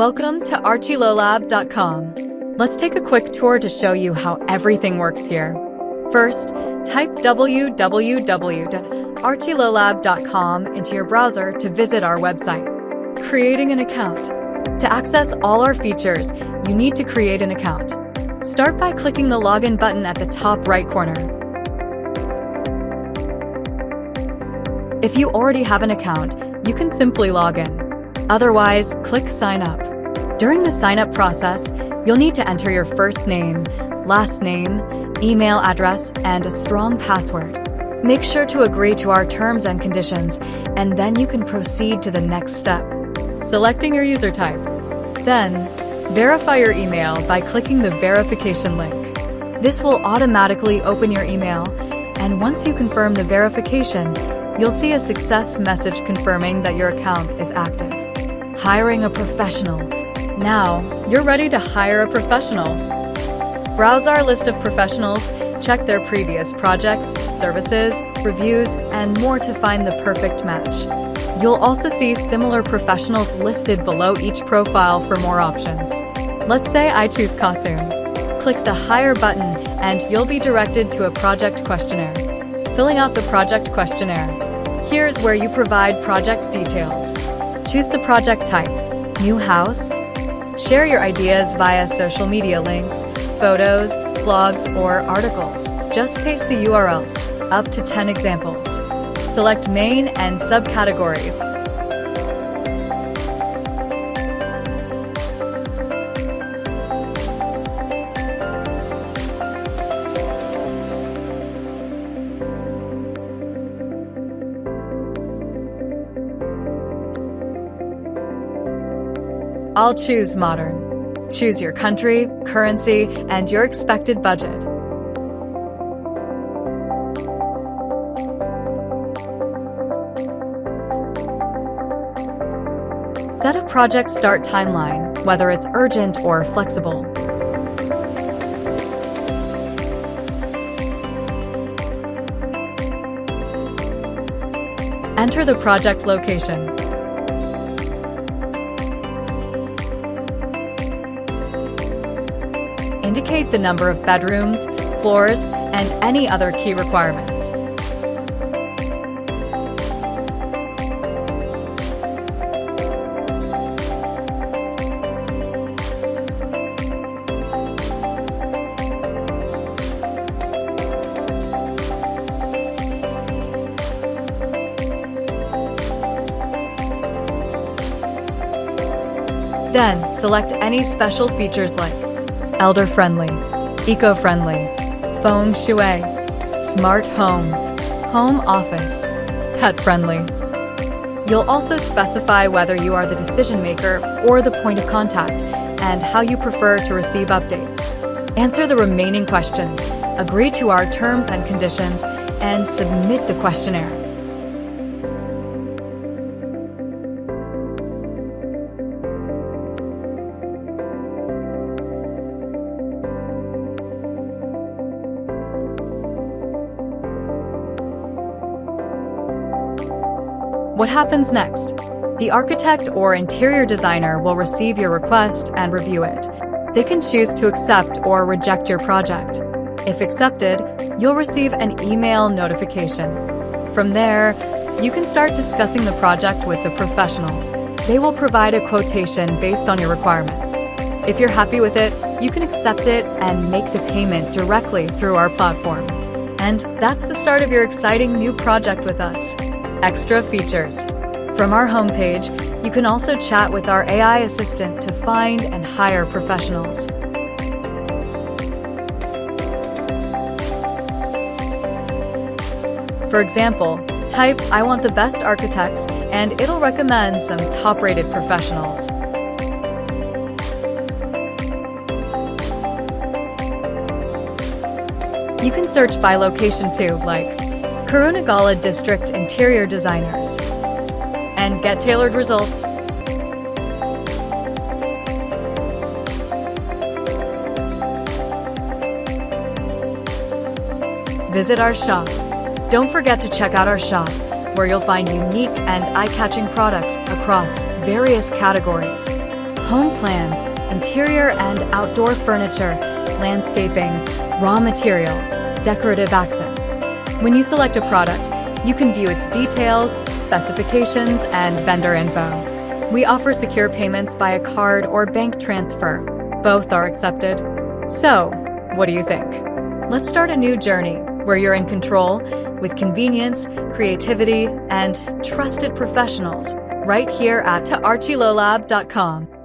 Welcome to ArcheloLAB.com. Let's take a quick tour to show you how everything works here. First, type www.archelolab.com into your browser to visit our website. Creating an account. To access all our features, you need to create an account. Start by clicking the login button at the top right corner. If you already have an account, you can simply log in. Otherwise, click Sign Up. During the sign-up process, you'll need to enter your first name, last name, email address, and a strong password. Make sure to agree to our terms and conditions, and then you can proceed to the next step, selecting your user type. Then, verify your email by clicking the verification link. This will automatically open your email, and once you confirm the verification, you'll see a success message confirming that your account is active. Hiring a professional. Now, you're ready to hire a professional. Browse our list of professionals, check their previous projects, services, reviews, and more to find the perfect match. You'll also see similar professionals listed below each profile for more options. Let's say I choose Kasum. Click the Hire button and you'll be directed to a project questionnaire. Filling out the project questionnaire. Here's where you provide project details. Choose the project type, new house. Share your ideas via social media links, photos, blogs, or articles. Just paste the URLs, up to 10 examples. Select main and subcategories. I'll choose modern. Choose your country, currency, and your expected budget. Set a project start timeline, whether it's urgent or flexible. Enter the project location. Indicate the number of bedrooms, floors, and any other key requirements. Then, select any special features like elder-friendly, eco-friendly, feng shui, smart home, home office, pet-friendly. You'll also specify whether you are the decision maker or the point of contact and how you prefer to receive updates. Answer the remaining questions, agree to our terms and conditions, and submit the questionnaire. What happens next? The architect or interior designer will receive your request and review it. They can choose to accept or reject your project. If accepted, you'll receive an email notification. From there, you can start discussing the project with the professional. They will provide a quotation based on your requirements. If you're happy with it, you can accept it and make the payment directly through our platform. And that's the start of your exciting new project with us. Extra features. From our homepage, you can also chat with our AI assistant to find and hire professionals. For example, type "I want the best architects" and it'll recommend some top-rated professionals. You can search by location too, like Kurunegala District Interior Designers, and get tailored results. Visit our shop. Don't forget to check out our shop, where you'll find unique and eye-catching products across various categories: home plans, interior and outdoor furniture, landscaping, raw materials, decorative accents. When you select a product, you can view its details, specifications, and vendor info. We offer secure payments via card or bank transfer. Both are accepted. So, what do you think? Let's start a new journey where you're in control with convenience, creativity, and trusted professionals right here at ArcheloLAB.com.